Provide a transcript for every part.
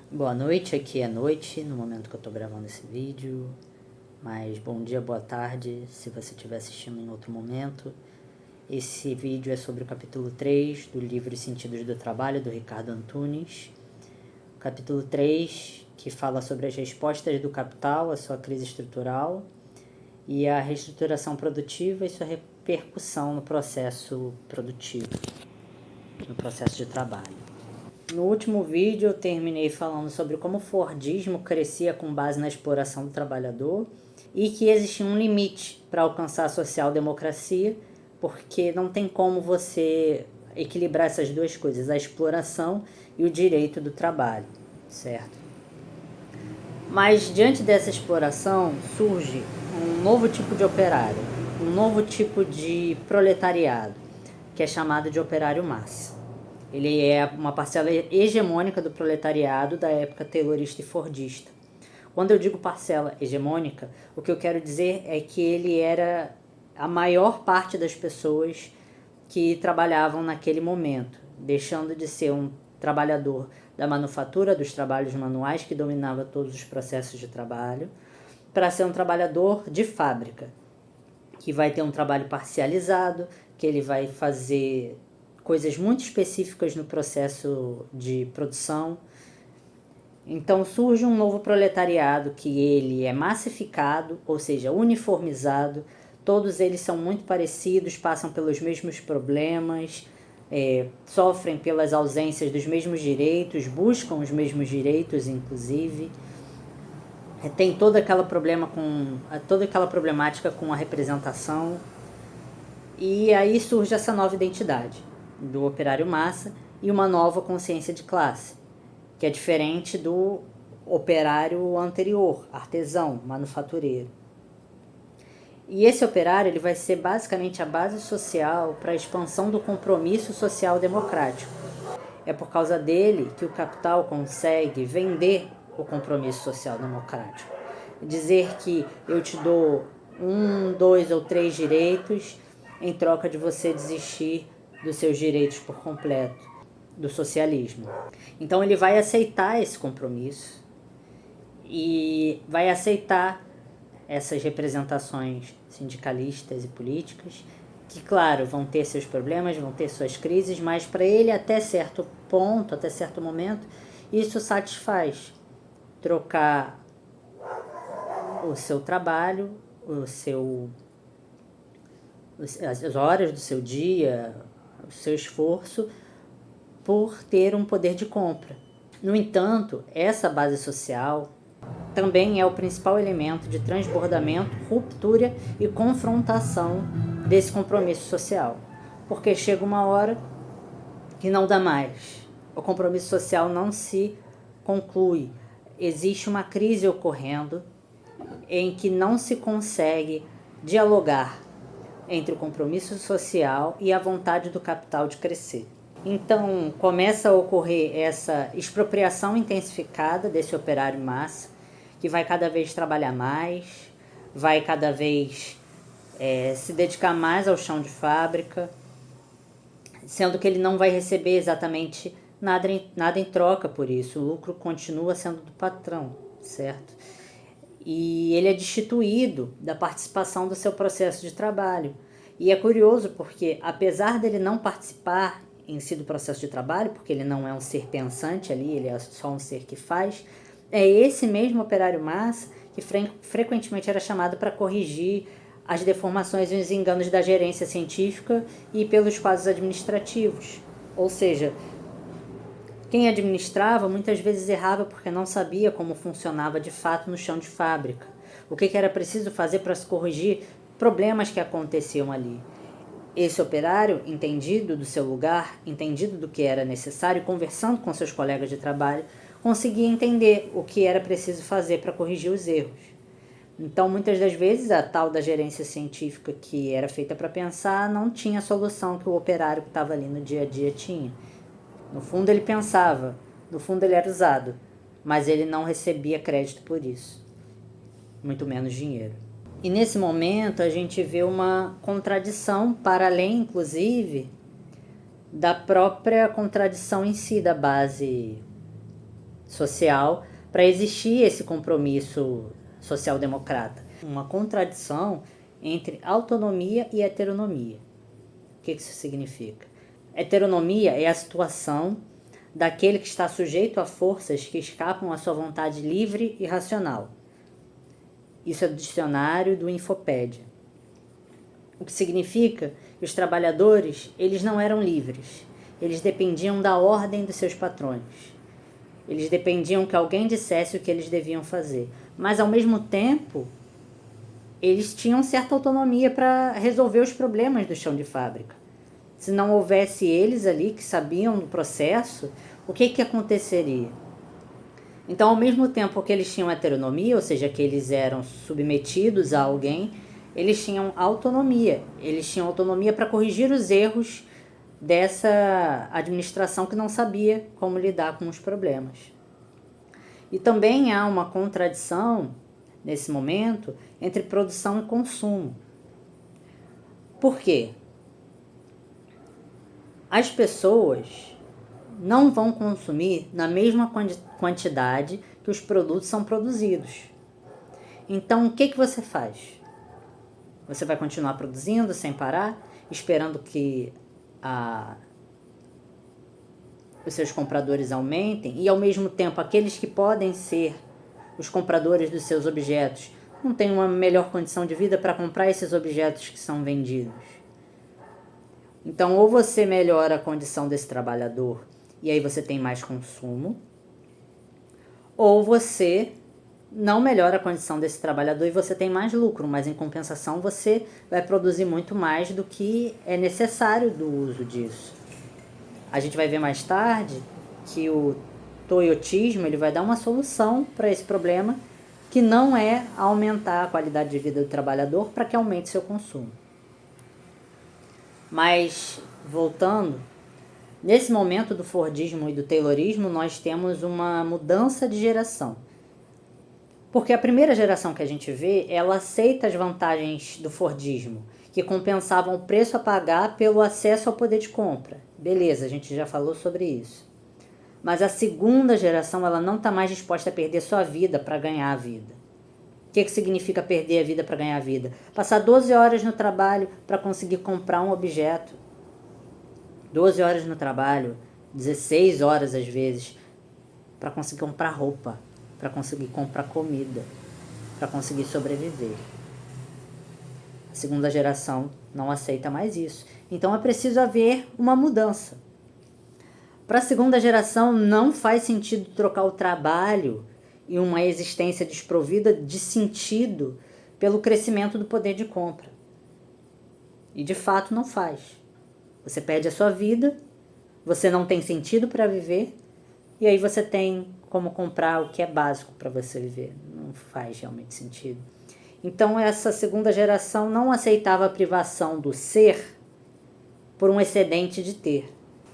Boa noite, aqui é noite, no momento que eu tô gravando esse vídeo. Mas bom dia, boa tarde, se você estiver assistindo em outro momento. Esse vídeo é sobre o capítulo 3 do livro Os Sentidos do Trabalho, do Ricardo Antunes. Capítulo 3, que fala sobre as respostas do capital à sua crise estrutural e a reestruturação produtiva e sua repercussão no processo produtivo, no processo de trabalho. No último vídeo eu terminei falando sobre como o Fordismo crescia com base na exploração do trabalhador e que existia um limite para alcançar a social-democracia, porque não tem como você equilibrar essas duas coisas, a exploração e o direito do trabalho, certo? Mas diante dessa exploração surge um novo tipo de operário, um novo tipo de proletariado, que é chamado de operário massa. Ele é uma parcela hegemônica do proletariado da época taylorista e fordista. Quando eu digo parcela hegemônica, o que eu quero dizer é que ele era a maior parte das pessoas que trabalhavam naquele momento, deixando de ser um trabalhador da manufatura, dos trabalhos manuais, que dominava todos os processos de trabalho, para ser um trabalhador de fábrica, que vai ter um trabalho parcializado, que ele vai fazer coisas muito específicas no processo de produção. Então surge um novo proletariado que ele é massificado, ou seja, uniformizado. Todos eles são muito parecidos, passam pelos mesmos problemas, sofrem pelas ausências dos mesmos direitos, buscam os mesmos direitos, inclusive. Tem toda aquela problemática com a representação. E aí surge essa nova identidade do operário massa e uma nova consciência de classe, que é diferente do operário anterior, artesão, manufatureiro. E esse operário ele vai ser basicamente a base social para a expansão do compromisso social democrático. É por causa dele que o capital consegue vender o compromisso social democrático. Dizer que eu te dou 1, 2 ou 3 direitos em troca de você desistir dos seus direitos por completo, do socialismo. Então ele vai aceitar esse compromisso e vai aceitar essas representações sindicalistas e políticas, que claro, vão ter seus problemas, vão ter suas crises, mas para ele até certo ponto, até certo momento, isso satisfaz. Trocar o seu trabalho, as horas do seu dia, o seu esforço, por ter um poder de compra. No entanto, essa base social também é o principal elemento de transbordamento, ruptura e confrontação desse compromisso social. Porque chega uma hora que não dá mais. O compromisso social não se conclui. Existe uma crise ocorrendo em que não se consegue dialogar entre o compromisso social e a vontade do capital de crescer. Então começa a ocorrer essa expropriação intensificada desse operário massa, que vai cada vez trabalhar mais, vai cada vez se dedicar mais ao chão de fábrica, sendo que ele não vai receber exatamente nada em troca por isso. O lucro continua sendo do patrão, certo? E ele é destituído da participação do seu processo de trabalho. E é curioso porque, apesar dele não participar em si do processo de trabalho, porque ele não é um ser pensante ali, ele é só um ser que faz, é esse mesmo operário massa que frequentemente era chamado para corrigir as deformações e os enganos da gerência científica e pelos quadros administrativos. Ou seja, quem administrava muitas vezes errava porque não sabia como funcionava de fato no chão de fábrica. O que era preciso fazer para se corrigir problemas que aconteciam ali. Esse operário, entendido do seu lugar, entendido do que era necessário, conversando com seus colegas de trabalho, conseguia entender o que era preciso fazer para corrigir os erros. Então, muitas das vezes, a tal da gerência científica que era feita para pensar não tinha a solução que o operário que estava ali no dia a dia tinha. No fundo ele pensava, no fundo ele era usado, mas ele não recebia crédito por isso, muito menos dinheiro. E nesse momento a gente vê uma contradição, para além inclusive da própria contradição em si da base social para existir esse compromisso social-democrata. Uma contradição entre autonomia e heteronomia. O que isso significa? Heteronomia é a situação daquele que está sujeito a forças que escapam à sua vontade livre e racional. Isso é do dicionário do Infopédia. O que significa que os trabalhadores, eles não eram livres. Eles dependiam da ordem dos seus patrões. Eles dependiam que alguém dissesse o que eles deviam fazer. Mas, ao mesmo tempo, eles tinham certa autonomia para resolver os problemas do chão de fábrica. Se não houvesse eles ali que sabiam do processo, o que aconteceria? Então, ao mesmo tempo que eles tinham heteronomia, ou seja, que eles eram submetidos a alguém, eles tinham autonomia. Eles tinham autonomia para corrigir os erros dessa administração que não sabia como lidar com os problemas. E também há uma contradição, nesse momento, entre produção e consumo. Por quê? As pessoas não vão consumir na mesma quantidade que os produtos são produzidos. Então, o que você faz? Você vai continuar produzindo sem parar, esperando que os seus compradores aumentem e, ao mesmo tempo, aqueles que podem ser os compradores dos seus objetos não têm uma melhor condição de vida para comprar esses objetos que são vendidos. Então, ou você melhora a condição desse trabalhador e aí você tem mais consumo, ou você não melhora a condição desse trabalhador e você tem mais lucro, mas em compensação você vai produzir muito mais do que é necessário do uso disso. A gente vai ver mais tarde que o toyotismo ele vai dar uma solução para esse problema, que não é aumentar a qualidade de vida do trabalhador para que aumente seu consumo. Mas, voltando, nesse momento do Fordismo e do Taylorismo, nós temos uma mudança de geração. Porque a primeira geração que a gente vê, ela aceita as vantagens do Fordismo, que compensavam o preço a pagar pelo acesso ao poder de compra. Beleza, a gente já falou sobre isso. Mas a segunda geração, ela não está mais disposta a perder sua vida para ganhar a vida. O que significa perder a vida para ganhar a vida? Passar 12 horas no trabalho para conseguir comprar um objeto. 12 horas no trabalho, 16 horas às vezes, para conseguir comprar roupa, para conseguir comprar comida, para conseguir sobreviver. A segunda geração não aceita mais isso. Então é preciso haver uma mudança. Para a segunda geração não faz sentido trocar o trabalho e uma existência desprovida de sentido pelo crescimento do poder de compra. E de fato não faz. Você perde a sua vida, você não tem sentido para viver, e aí você tem como comprar o que é básico para você viver. Não faz realmente sentido. Então essa segunda geração não aceitava a privação do ser por um excedente de ter.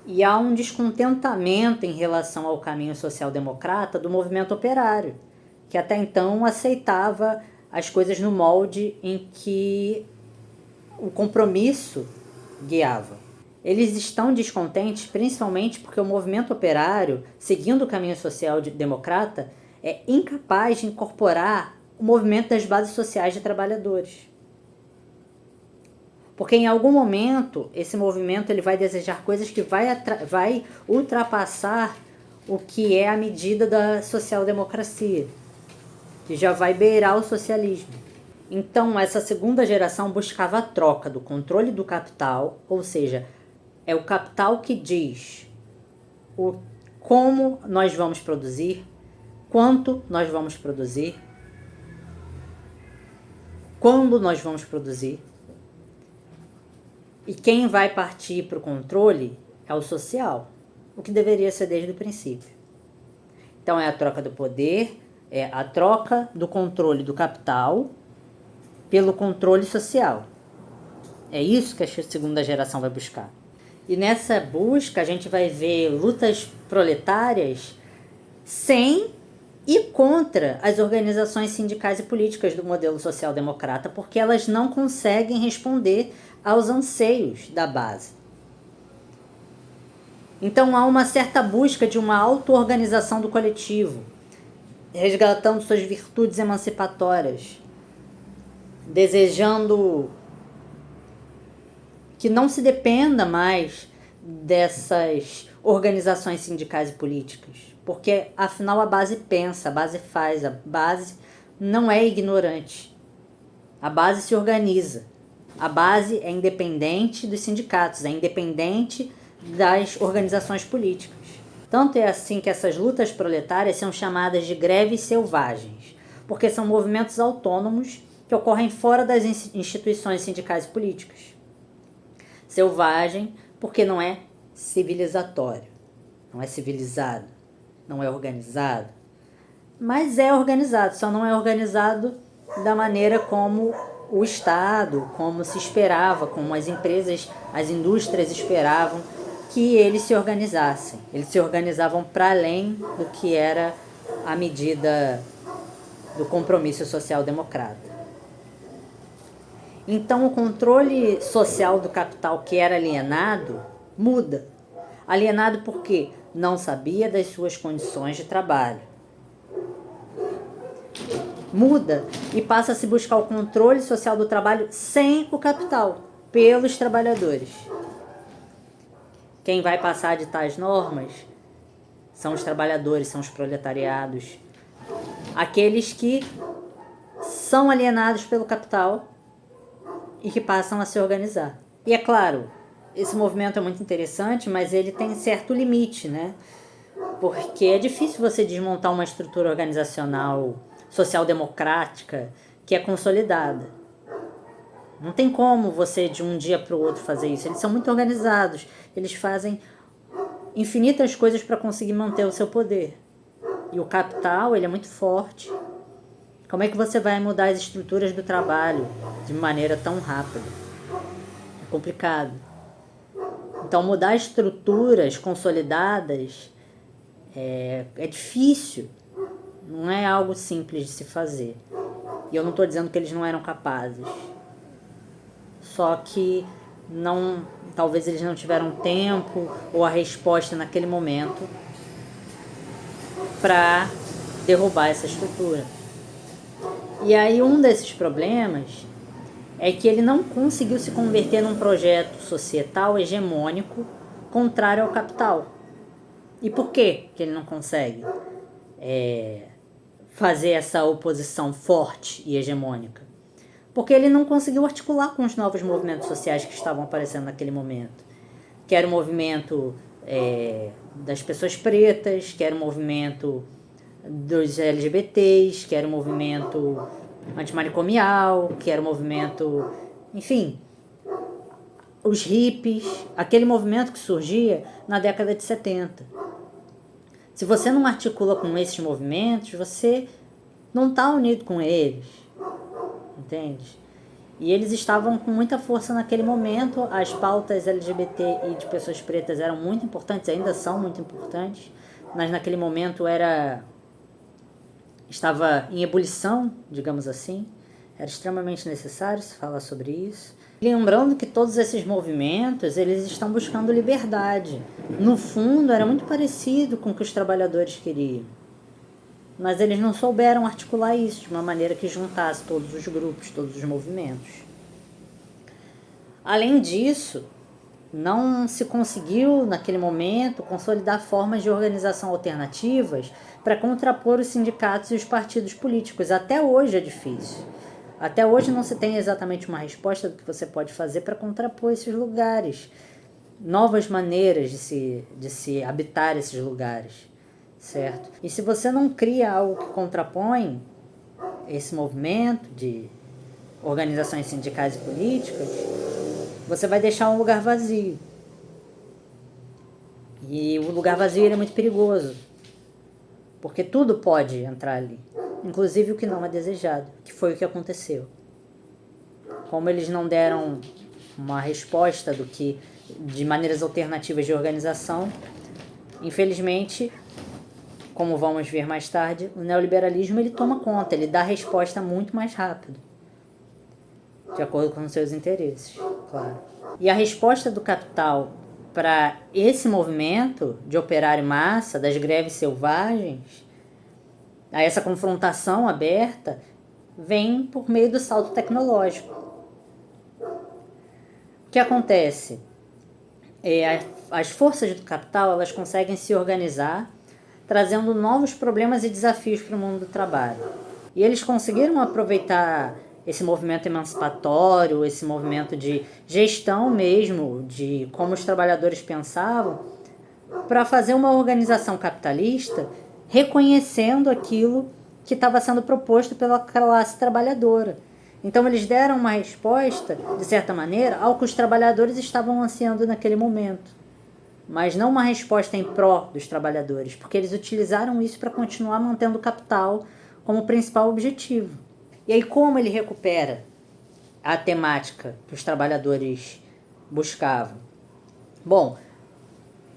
E há um descontentamento em relação ao caminho social-democrata do movimento operário, que até então aceitava as coisas no molde em que o compromisso guiava. Eles estão descontentes principalmente porque o movimento operário, seguindo o caminho social-democrata, é incapaz de incorporar o movimento das bases sociais de trabalhadores. Porque em algum momento esse movimento ele vai desejar coisas que vai ultrapassar o que é a medida da social-democracia, que já vai beirar o socialismo. Então essa segunda geração buscava a troca do controle do capital, ou seja, é o capital que diz como nós vamos produzir, quanto nós vamos produzir, quando nós vamos produzir. E quem vai partir para o controle é o social, o que deveria ser desde o princípio. Então é a troca do poder, é a troca do controle do capital pelo controle social. É isso que a segunda geração vai buscar. E nessa busca a gente vai ver lutas proletárias sem e contra as organizações sindicais e políticas do modelo social-democrata, porque elas não conseguem responder aos anseios da base. Então há uma certa busca de uma auto-organização do coletivo, resgatando suas virtudes emancipatórias, desejando que não se dependa mais dessas organizações sindicais e políticas, porque afinal a base pensa, a base faz, a base não é ignorante, a base se organiza, a base é independente dos sindicatos, é independente das organizações políticas. Tanto é assim que essas lutas proletárias são chamadas de greves selvagens, porque são movimentos autônomos que ocorrem fora das instituições sindicais e políticas. Selvagem porque não é civilizatório, não é civilizado, não é organizado, mas é organizado, só não é organizado da maneira como o Estado, como se esperava, como as empresas, as indústrias esperavam que eles se organizassem. Eles se organizavam para além do que era a medida do compromisso social-democrata. Então o controle social do capital que era alienado muda. Alienado porque não sabia das suas condições de trabalho. Muda e passa a se buscar o controle social do trabalho sem o capital, pelos trabalhadores. Quem vai passar de tais normas são os trabalhadores, são os proletariados, aqueles que são alienados pelo capital e que passam a se organizar. E é claro, esse movimento é muito interessante, mas ele tem certo limite, né? Porque é difícil você desmontar uma estrutura organizacional social-democrática que é consolidada. Não tem como você de um dia para o outro fazer isso. Eles são muito organizados. Eles fazem infinitas coisas para conseguir manter o seu poder. E o capital, ele é muito forte. Como é que você vai mudar as estruturas do trabalho de maneira tão rápida? É complicado. Então, mudar estruturas consolidadas é difícil. Não é algo simples de se fazer. E eu não estou dizendo que eles não eram capazes. Só que talvez eles não tiveram tempo ou a resposta naquele momento para derrubar essa estrutura. E aí um desses problemas é que ele não conseguiu se converter num projeto societal hegemônico contrário ao capital. E por que ele não consegue fazer essa oposição forte e hegemônica? Porque ele não conseguiu articular com os novos movimentos sociais que estavam aparecendo naquele momento. Que era o movimento das pessoas pretas, que era o movimento dos LGBTs, que era o movimento antimanicomial, que era o movimento, enfim, os hippies, aquele movimento que surgia na década de 70. Se você não articula com esses movimentos, você não está unido com eles, entende? E eles estavam com muita força naquele momento, as pautas LGBT e de pessoas pretas eram muito importantes, ainda são muito importantes, mas naquele momento estava em ebulição, digamos assim, era extremamente necessário se falar sobre isso. Lembrando que todos esses movimentos, eles estão buscando liberdade. No fundo, era muito parecido com o que os trabalhadores queriam. Mas eles não souberam articular isso de uma maneira que juntasse todos os grupos, todos os movimentos. Além disso, não se conseguiu, naquele momento, consolidar formas de organização alternativas para contrapor os sindicatos e os partidos políticos. Até hoje é difícil. Até hoje não se tem exatamente uma resposta do que você pode fazer para contrapor esses lugares. Novas maneiras de se habitar esses lugares, certo? E se você não cria algo que contrapõe esse movimento de organizações sindicais e políticas, você vai deixar um lugar vazio. E o lugar vazio é muito perigoso, porque tudo pode entrar ali, inclusive o que não é desejado, que foi o que aconteceu. Como eles não deram uma resposta de maneiras alternativas de organização, infelizmente, como vamos ver mais tarde, o neoliberalismo ele toma conta, ele dá a resposta muito mais rápido, de acordo com os seus interesses, claro. E a resposta do capital para esse movimento de operário em massa, das greves selvagens, a essa confrontação aberta, vem por meio do salto tecnológico. O que acontece? As forças do capital, elas conseguem se organizar, trazendo novos problemas e desafios para o mundo do trabalho. E eles conseguiram aproveitar esse movimento emancipatório, esse movimento de gestão mesmo, de como os trabalhadores pensavam, para fazer uma organização capitalista reconhecendo aquilo que estava sendo proposto pela classe trabalhadora. Então eles deram uma resposta, de certa maneira, ao que os trabalhadores estavam ansiando naquele momento. Mas não uma resposta em pró dos trabalhadores, porque eles utilizaram isso para continuar mantendo o capital como principal objetivo. E aí como ele recupera a temática que os trabalhadores buscavam? Bom,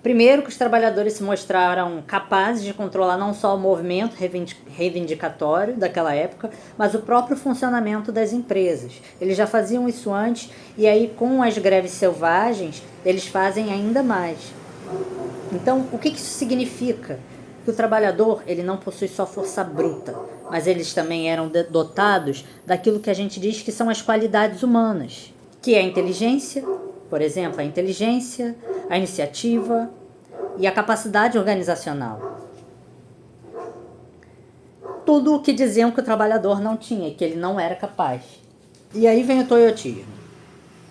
primeiro que os trabalhadores se mostraram capazes de controlar não só o movimento reivindicatório daquela época, mas o próprio funcionamento das empresas. Eles já faziam isso antes e aí com as greves selvagens eles fazem ainda mais. Então, o que isso significa? Que o trabalhador ele não possui só força bruta, mas eles também eram dotados daquilo que a gente diz que são as qualidades humanas, que é a inteligência, por exemplo, a inteligência, a iniciativa e a capacidade organizacional. Tudo o que diziam que o trabalhador não tinha, que ele não era capaz. E aí vem o toyotismo.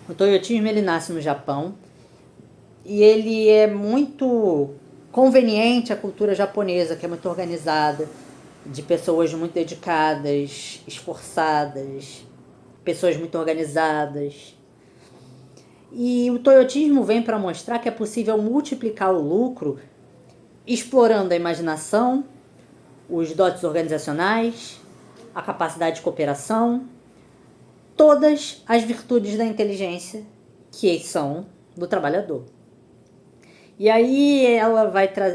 O toyotismo ele nasce no Japão e ele é muito conveniente à cultura japonesa, que é muito organizada, de pessoas muito dedicadas, esforçadas, pessoas muito organizadas. E o toyotismo vem para mostrar que é possível multiplicar o lucro explorando a imaginação, os dotes organizacionais, a capacidade de cooperação, todas as virtudes da inteligência que são do trabalhador. E aí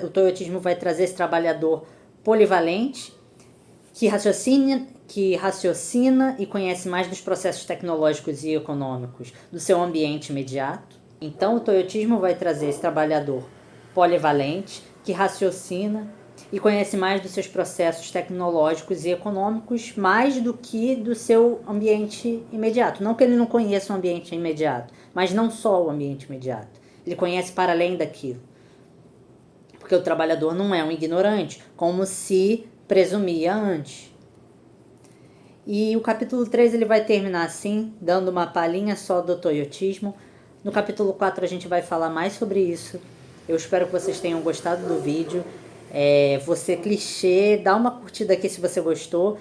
o toyotismo vai trazer esse trabalhador polivalente, que raciocina e conhece mais dos processos tecnológicos e econômicos do seu ambiente imediato. Então o toyotismo vai trazer esse trabalhador polivalente, que raciocina e conhece mais dos seus processos tecnológicos e econômicos mais do que do seu ambiente imediato. Não que ele não conheça o ambiente imediato, mas não só o ambiente imediato. Ele conhece para além daquilo. Porque o trabalhador não é um ignorante, como se presumia antes. E o capítulo 3 ele vai terminar assim, dando uma palhinha só do toyotismo. No capítulo 4 a gente vai falar mais sobre isso. Eu espero que vocês tenham gostado do vídeo. Você clichê, dá uma curtida aqui se você gostou.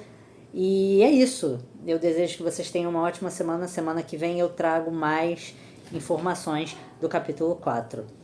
E é isso. Eu desejo que vocês tenham uma ótima semana. Semana que vem eu trago mais informações do capítulo 4.